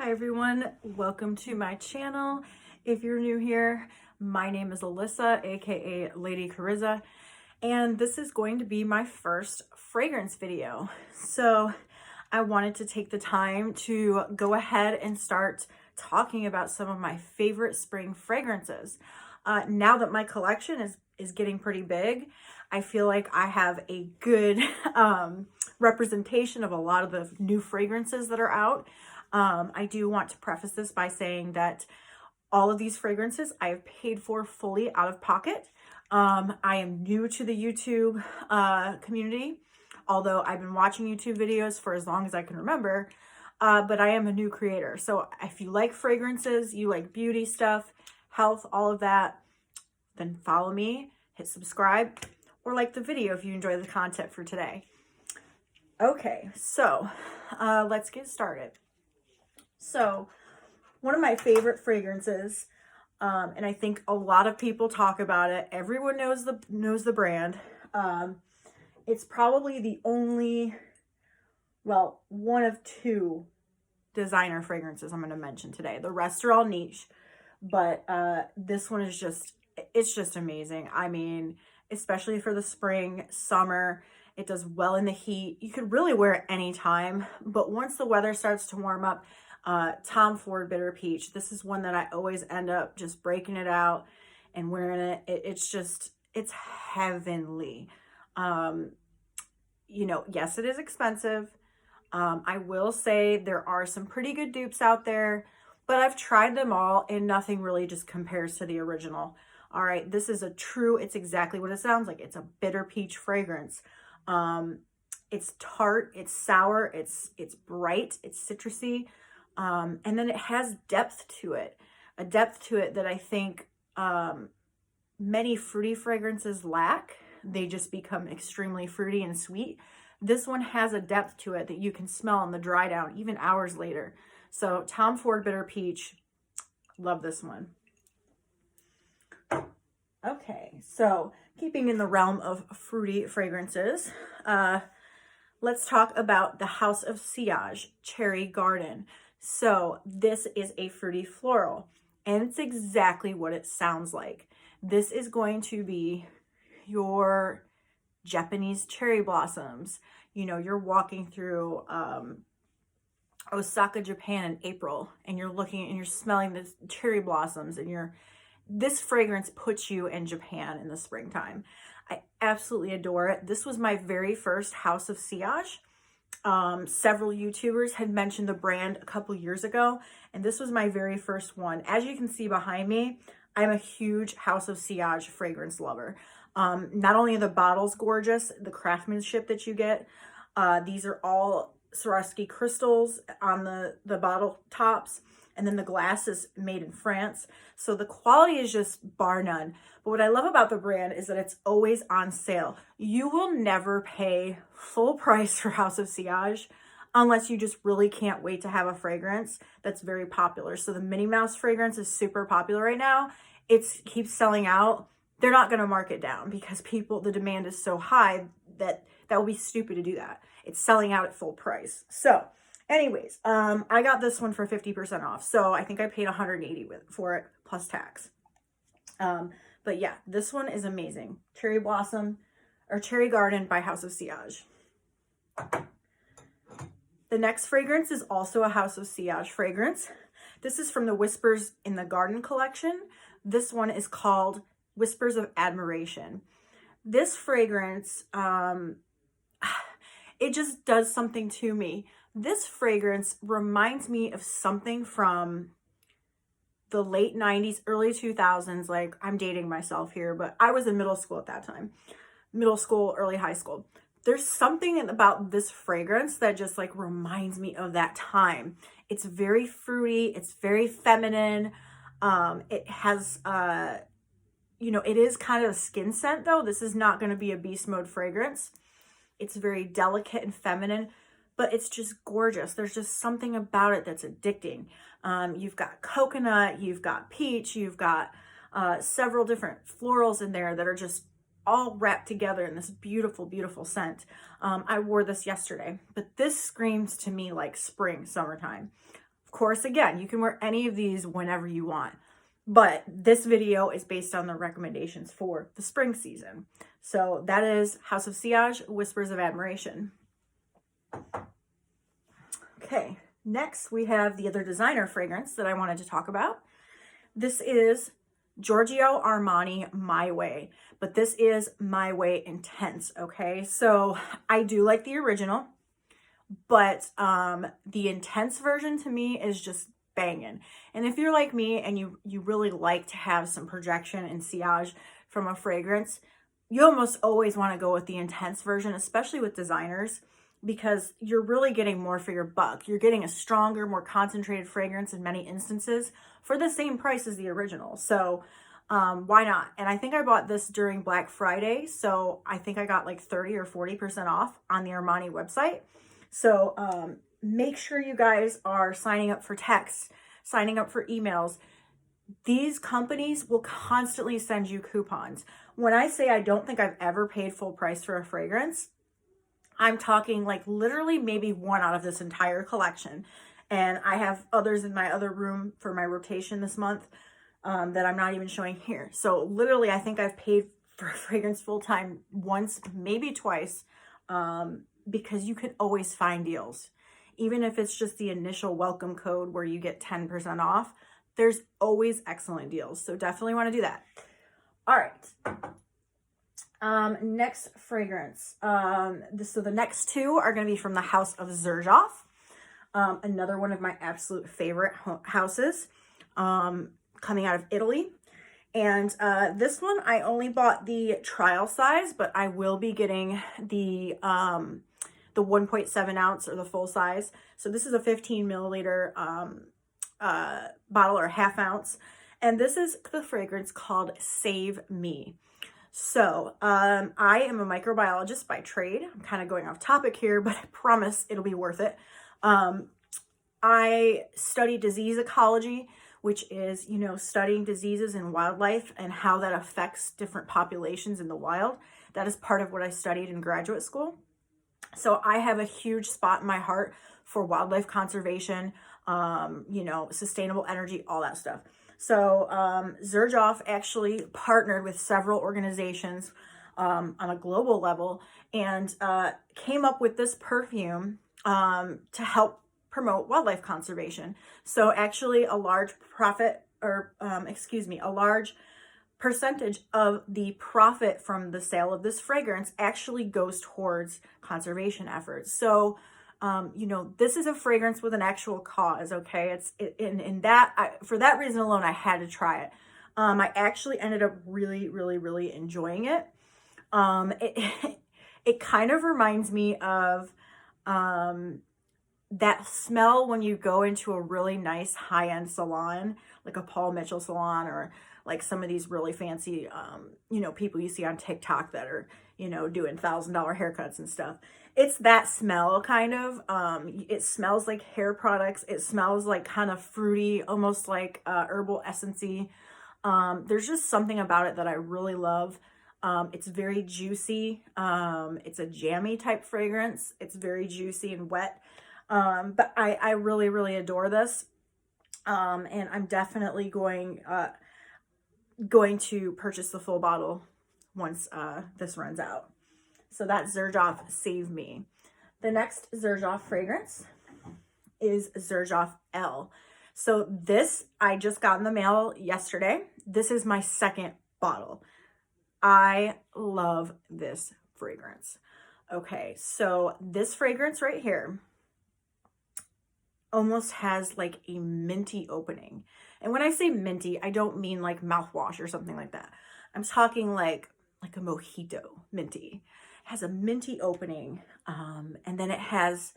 Hi everyone, welcome to my channel. If you're new here, my name is Alyssa, aka Lady Charizza, and this is going to be my first fragrance video. So I wanted to take the time to go ahead and start talking about some of my favorite spring fragrances. Now that my collection is getting pretty big, I feel like I have a good representation of a lot of the new fragrances that are out. I do want to preface this by saying that all of these fragrances I have paid for fully out of pocket. I am new to the YouTube community, although I've been watching YouTube videos for as long as I can remember, but I am a new creator. So if you like fragrances, you like beauty stuff, health, all of that, then follow me, hit subscribe, or like the video if you enjoy the content for today. Okay, so let's get started. So one of my favorite fragrances, and I think a lot of people talk about it. Everyone knows the brand. It's probably the only, well, one of two designer fragrances I'm going to mention today. The rest are all niche, but this one is it's just amazing. I mean, especially for the spring, summer, it does well in the heat. You could really wear it anytime, but once the weather starts to warm up, Tom Ford Bitter Peach. This is one that I always end up just breaking it out and wearing it. It's heavenly. You know, yes, it is expensive. I will say there are some pretty good dupes out there, but I've tried them all and nothing really just compares to the original. All right, this is it's exactly what it sounds like. It's a bitter peach fragrance. It's tart, it's sour, it's bright, it's citrusy. And then it has depth to it, a depth to it that I think many fruity fragrances lack. They just become extremely fruity and sweet. This one has a depth to it that you can smell on the dry down, even hours later. So Tom Ford Bitter Peach, love this one. Okay, so keeping in the realm of fruity fragrances, let's talk about the House of Sillage Cherry Garden. So this is a fruity floral, and it's exactly what it sounds like. This is going to be your Japanese cherry blossoms. You know, you're walking through Osaka, Japan in April, and you're looking and you're smelling the cherry blossoms, and this fragrance puts you in Japan in the springtime. I absolutely adore it. This was my very first House of Sillage. Several YouTubers had mentioned the brand a couple years ago, and this was my very first one. As you can see behind me, I'm a huge House of Sillage fragrance lover. Not only are the bottles gorgeous, the craftsmanship that you get, these are all Swarovski crystals on the bottle tops, and then the glass is made in France. So the quality is just bar none. But what I love about the brand is that it's always on sale. You will never pay full price for House of Sillage unless you just really can't wait to have a fragrance that's very popular. So the Minnie Mouse fragrance is super popular right now. It keeps selling out. They're not going to mark it down because the demand is so high that would be stupid to do that. It's selling out at full price. So anyways, I got this one for 50% off. So I think I paid $180 for it plus tax. But yeah, this one is amazing. Cherry Blossom or Cherry Garden by House of Sillage. The next fragrance is also a House of Sillage fragrance. This is from the Whispers in the Garden collection. This one is called Whispers of Admiration. This fragrance, it just does something to me. This fragrance reminds me of something from the late 90s, early 2000s. Like, I'm dating myself here, but I was in middle school at that time. Middle school, early high school. There's something about this fragrance that just like reminds me of that time. It's very fruity. It's very feminine. It has, you know, it is kind of a skin scent though. This is not going to be a beast mode fragrance. It's very delicate and feminine, but it's just gorgeous. There's just something about it that's addicting. You've got coconut, you've got peach, you've got several different florals in there that are just all wrapped together in this beautiful, beautiful scent. I wore this yesterday, but this screams to me like spring, summertime. Of course, again, you can wear any of these whenever you want, but this video is based on the recommendations for the spring season. So that is House of Sillage, Whispers of Admiration. Okay, next we have the other designer fragrance that I wanted to talk about. This is Giorgio Armani My Way, but this is My Way Intense, okay? So I do like the original, but the intense version to me is just banging. And if you're like me and you really like to have some projection and sillage from a fragrance, you almost always want to go with the intense version, especially with designers, because you're really getting more for your buck. You're getting a stronger, more concentrated fragrance in many instances for the same price as the original. So why not? And I think I bought this during Black Friday, so I think I got like 30 or 40% off on the Armani website. So make sure you guys are signing up for texts, signing up for emails. These companies will constantly send you coupons. When I say I don't think I've ever paid full price for a fragrance, I'm talking like literally maybe one out of this entire collection. And I have others in my other room for my rotation this month that I'm not even showing here. So literally, I think I've paid for a fragrance full time once, maybe twice, because you can always find deals. Even if it's just the initial welcome code where you get 10% off, there's always excellent deals. So definitely want to do that. All right. Next fragrance. So the next two are going to be from the House of Xerjoff. Another one of my absolute favorite houses, coming out of Italy. And this one, I only bought the trial size, but I will be getting the 1.7 ounce or the full size. So this is a 15 milliliter bottle or half ounce. And this is the fragrance called Save Me. So I am a microbiologist by trade. I'm kind of going off topic here, but I promise it'll be worth it. I study disease ecology, which is, studying diseases in wildlife and how that affects different populations in the wild. That is part of what I studied in graduate school. So I have a huge spot in my heart for wildlife conservation, sustainable energy, all that stuff. So Xerjoff actually partnered with several organizations on a global level and came up with this perfume to help promote wildlife conservation. So actually a large a large percentage of the profit from the sale of this fragrance actually goes towards conservation efforts. So this is a fragrance with an actual cause, okay? For that reason alone, I had to try it. I actually ended up really, really, really enjoying it. It kind of reminds me of that smell when you go into a really nice high-end salon, like a Paul Mitchell salon, or like some of these really fancy, people you see on TikTok that are, doing $1,000 haircuts and stuff. It's that smell kind of. It smells like hair products. It smells like kind of fruity, almost like herbal essency. There's just something about it that I really love. It's very juicy. It's a jammy type fragrance. It's very juicy and wet. But I really, really adore this. And I'm definitely going to purchase the full bottle once this runs out. So that's Xerjoff Save Me. The next Xerjoff fragrance is Xerjoff Elle. So this I just got in the mail yesterday. This is my second bottle. I love this fragrance. Okay, so this fragrance right here almost has like a minty opening. And when I say minty, I don't mean like mouthwash or something like that. I'm talking like a mojito minty. It has a minty opening, and then it has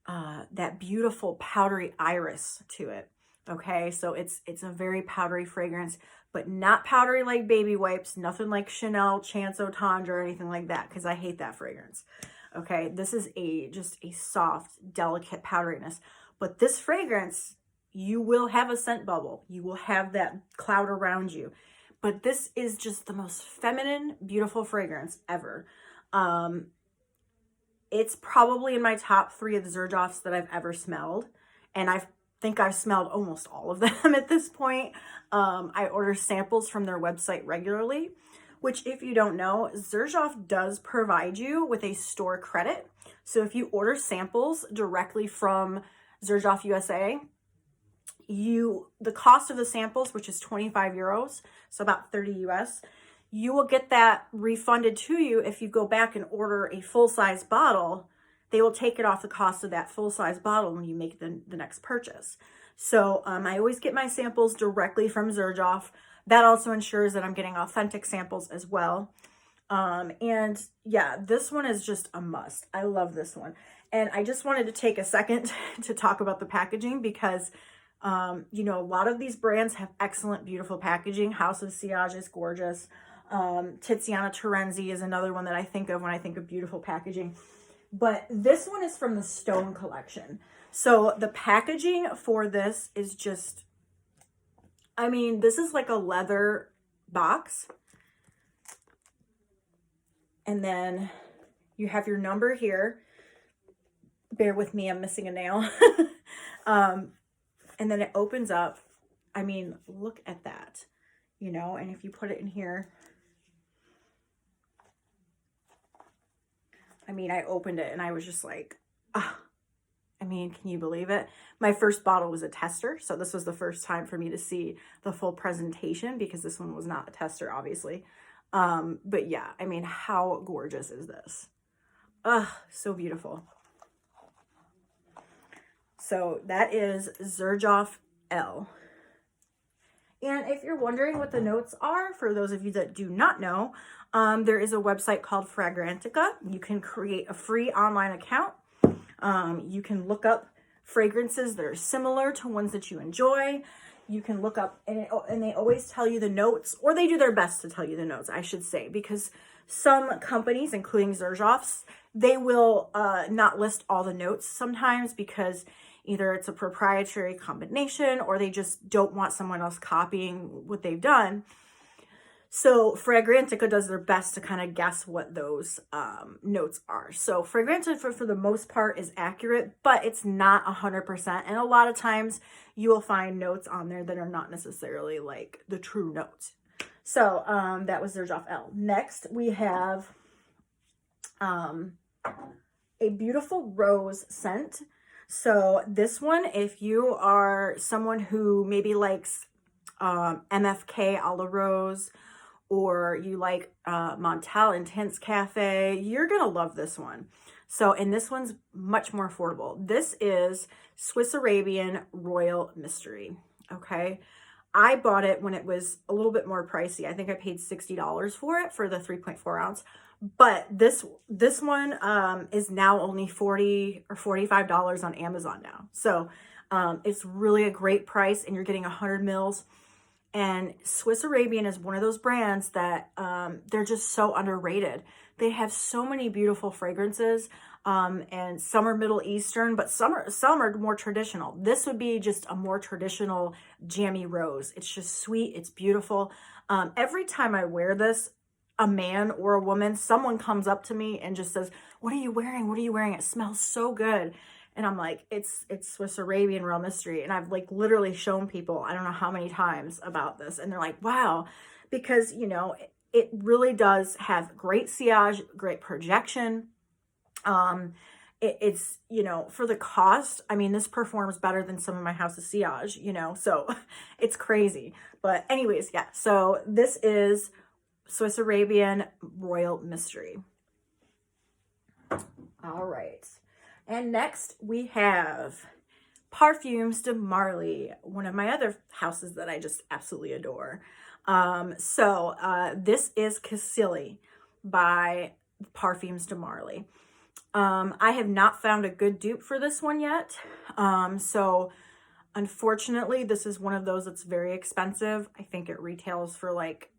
that beautiful powdery iris to it. Okay, so it's a very powdery fragrance, but not powdery like baby wipes, nothing like Chanel Chance Eau Tendre or anything like that, because I hate that fragrance. Okay, this is just a soft, delicate powderiness. But this fragrance, you will have a scent bubble. You will have that cloud around you. But this is just the most feminine, beautiful fragrance ever. It's probably in my top 3 of the Xerjoffs that I've ever smelled. And I've think I've smelled almost all of them at this point. I order samples from their website regularly, which if you don't know, Xerjoff does provide you with a store credit. So if you order samples directly from Xerjoff USA, the cost of the samples, which is 25 euros, so about 30 US, you will get that refunded to you if you go back and order a full-size bottle. They will take it off the cost of that full-size bottle when you make the next purchase. So I always get my samples directly from Xerjoff. That also ensures that I'm getting authentic samples as well. And yeah, this one is just a must. I love this one. And I just wanted to take a second to talk about the packaging because you know, a lot of these brands have excellent, beautiful packaging. House of Sillage is gorgeous. Tiziana Terenzi is another one that I think of when I think of beautiful packaging. But this one is from the Stone collection. So the packaging for this is just, I mean, this is like a leather box. And then you have your number here. Bear with me, I'm missing a nail. And then it opens up. I mean, look at that, you know, and if you put it in here, I mean, I opened it and I was just like, ah, I mean, can you believe it? My first bottle was a tester. So this was the first time for me to see the full presentation because this one was not a tester, obviously. But yeah, I mean, how gorgeous is this? Ah, so beautiful. So that is Xerjoff L. And if you're wondering what the notes are, for those of you that do not know, there is a website called Fragrantica. You can create a free online account. You can look up fragrances that are similar to ones that you enjoy. You can look up, and they always tell you the notes, or they do their best to tell you the notes, I should say, because some companies, including Xerjoff's, they will not list all the notes sometimes because either it's a proprietary combination or they just don't want someone else copying what they've done. So Fragrantica does their best to kind of guess what those notes are. So Fragrantica for the most part is accurate, but it's not 100%. And a lot of times you will find notes on there that are not necessarily like the true notes. So that was Xerjoff L. Next we have a beautiful rose scent. So this one, if you are someone who maybe likes MFK a la Rose, or you like Montel Intense Cafe, you're gonna love this one. So, and this one's much more affordable. This is Swiss Arabian Royal Mystery, okay? I bought it when it was a little bit more pricey. I think I paid $60 for it for the 3.4 ounce. But this one is now only $40 or $45 on Amazon now. So it's really a great price, and you're getting 100 mils. And Swiss Arabian is one of those brands that they're just so underrated. They have so many beautiful fragrances, and some are Middle Eastern, but some are more traditional. This would be just a more traditional jammy rose. It's just sweet. It's beautiful. Every time I wear this, a man or a woman, someone comes up to me and just says, "What are you wearing? What are you wearing? It smells so good." And I'm like, it's Swiss Arabian Royal Mystery. And I've like literally shown people, I don't know how many times, about this. And they're like, wow, because, you know, it really does have great sillage, great projection. It's, you know, for the cost, I mean, this performs better than some of my House of Sillage, you know, so it's crazy. But anyways, yeah, so this is Swiss Arabian Royal Mystery. All right. And next we have Parfums de Marly, one of my other houses that I just absolutely adore. This is Cassili by Parfums de Marly. I have not found a good dupe for this one yet. So unfortunately, this is one of those that's very expensive. I think it retails for like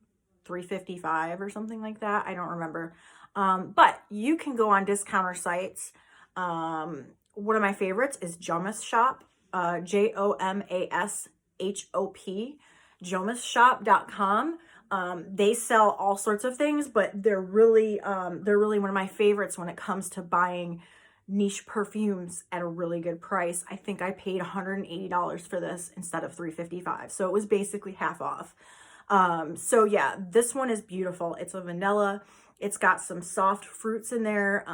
$3.55 or something like that. I don't remember. But you can go on discounter sites. One of my favorites is Jomas Shop, JOMASHOP, jomasshop.com. They sell all sorts of things, but they're really one of my favorites when it comes to buying niche perfumes at a really good price. I think I paid $180 for this instead of $355. So it was basically half off. So yeah, this one is beautiful. It's a vanilla. It's got some soft fruits in there.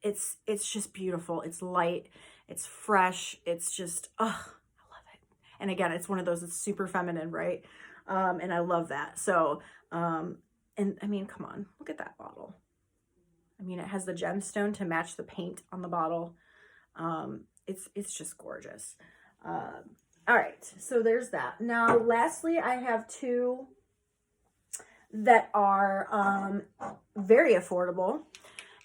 It's just beautiful. It's light. It's fresh. It's just, oh, I love it. And again, it's one of those that's super feminine, right? And I love that. So, and I mean, come on, look at that bottle. I mean, it has the gemstone to match the paint on the bottle. It's just gorgeous. All right, so there's that. Now, lastly, I have two that are very affordable,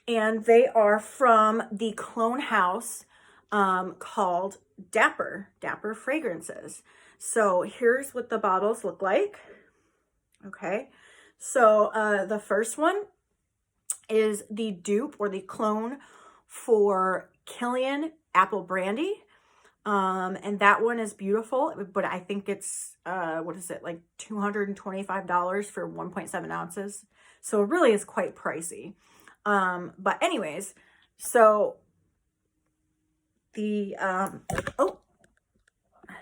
and they are from the clone house called Dapper Fragrances. So here's what the bottles look like. Okay, so the first one is the dupe or the clone for Kilian Apple Brandy. And that one is beautiful, but I think it's, what is it, like $225 for 1.7 ounces. So it really is quite pricey. But anyways, so the, oh, I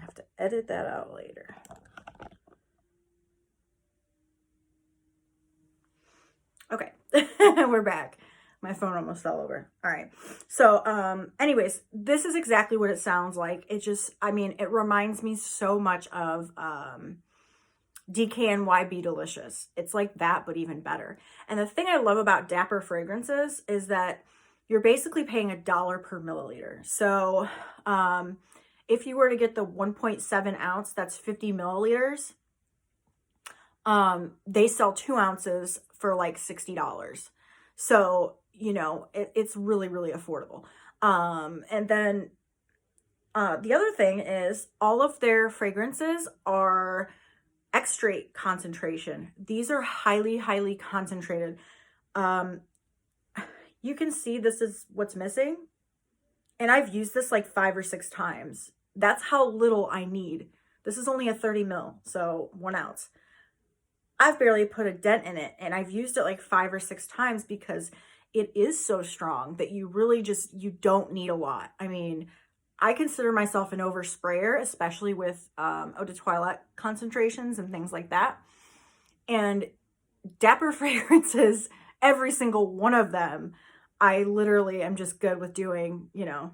have to edit that out later. Okay, we're back. My phone almost fell over. All right. So, anyways, this is exactly what it sounds like. It just, I mean, it reminds me so much of DKNY Be Delicious. It's like that, but even better. And the thing I love about Dapper Fragrances is that you're basically paying $1 per milliliter. So, if you were to get the 1.7 ounce, that's 50 milliliters. They sell 2 ounces for like $60. So, you know, it's really, really affordable. And then the other thing is all of their fragrances are extrait concentration. These are highly, highly concentrated. You can see this is what's missing. And I've used this like 5 or 6 times. That's how little I need. This is only a 30 mil, so 1 ounce. I've barely put a dent in it, and I've used it like 5 or 6 times because it is so strong that you really just, you don't need a lot. I mean, I consider myself an oversprayer, especially with eau de toilette concentrations and things like that. And Dapper Fragrances, every single one of them, I literally am just good with doing, you know,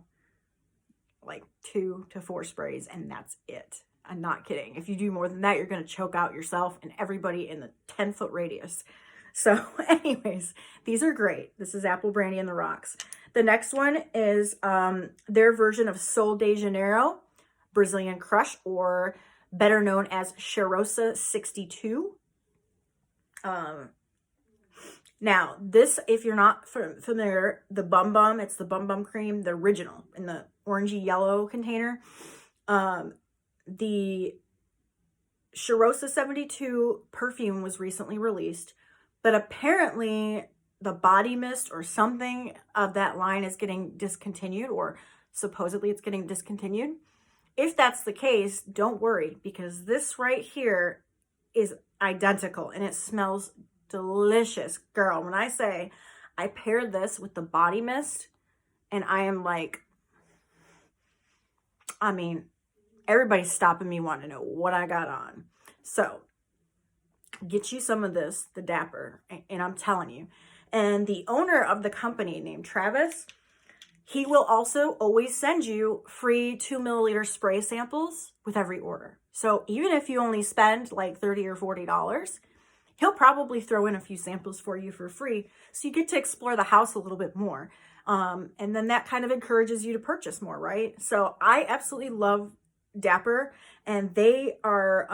like 2 to 4 sprays, and that's it. I'm not kidding. If you do more than that, you're going to choke out yourself and everybody in the 10-foot radius. So anyways, these are great. This is Apple Brandy and the Rocks. The next one is their version of Sol de Janeiro Brazilian Crush, or better known as Cheirosa 62. Now, this, if you're not familiar, the Bum Bum, it's the Bum Bum cream, the original in the orangey yellow container. The Cheirosa 72 perfume was recently released, but apparently the body mist or something of that line is getting discontinued, or supposedly it's getting discontinued. If that's the case, don't worry, because this right here is identical and it smells delicious. Girl, when I say I paired this with the body mist, and I am like, I mean, everybody's stopping me wanting to know what I got on. So get you some of this, the Dapper, and I'm telling you. And the owner of the company, named Travis, he will also always send you free 2 milliliter spray samples with every order. So even if you only spend like $30 or $40, he'll probably throw in a few samples for you for free. So you get to explore the house a little bit more. And then that kind of encourages you to purchase more, right? So I absolutely love Dapper, and they are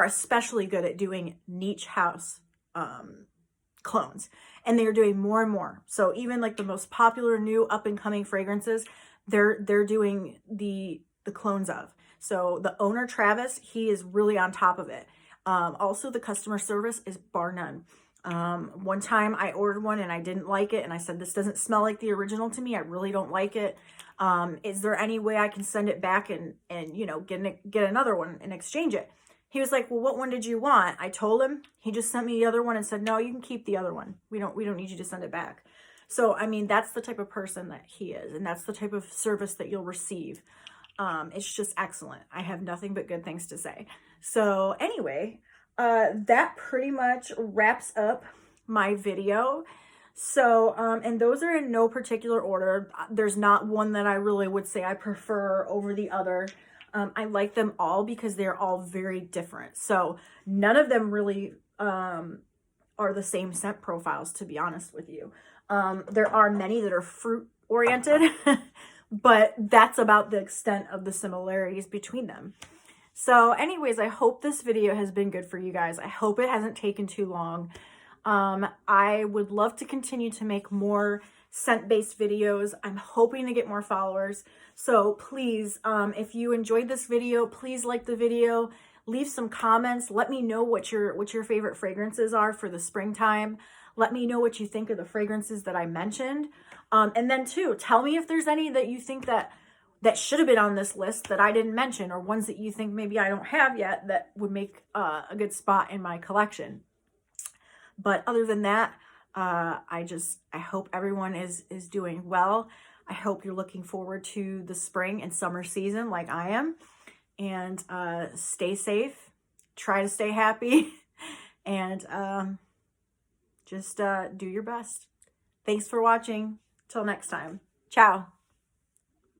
especially good at doing niche house clones, and they're doing more and more. So even like the most popular new up and coming fragrances, they're doing the clones of. So the owner, Travis, he is really on top of it. Also, the customer service is bar none. One time I ordered one and I didn't like it, and I said, this doesn't smell like the original to me. I really don't like it. Is there any way I can send it back and you know, get another one and exchange it? He was like, well, what one did you want? I told him. He just sent me the other one and said, no, you can keep the other one. We don't need you to send it back. So, I mean, that's the type of person that he is, and that's the type of service that you'll receive. It's just excellent. I have nothing but good things to say. So anyway, that pretty much wraps up my video. So, and those are in no particular order. There's not one that I really would say I prefer over the other. I like them all because they're all very different. So none of them really are the same scent profiles, to be honest with you. There are many that are fruit oriented, but that's about the extent of the similarities between them. So anyways, I hope this video has been good for you guys. I hope it hasn't taken too long. I would love to continue to make more scent-based videos. I'm hoping to get more followers. So please, if you enjoyed this video, please like the video, leave some comments. Let me know what your favorite fragrances are for the springtime. Let me know what you think of the fragrances that I mentioned. And then too, tell me if there's any that you think that should have been on this list that I didn't mention, or ones that you think maybe I don't have yet that would make a good spot in my collection. But other than that, I hope everyone is doing well. I hope you're looking forward to the spring and summer season like I am. And stay safe, try to stay happy, and just do your best. Thanks for watching. Till next time. Ciao.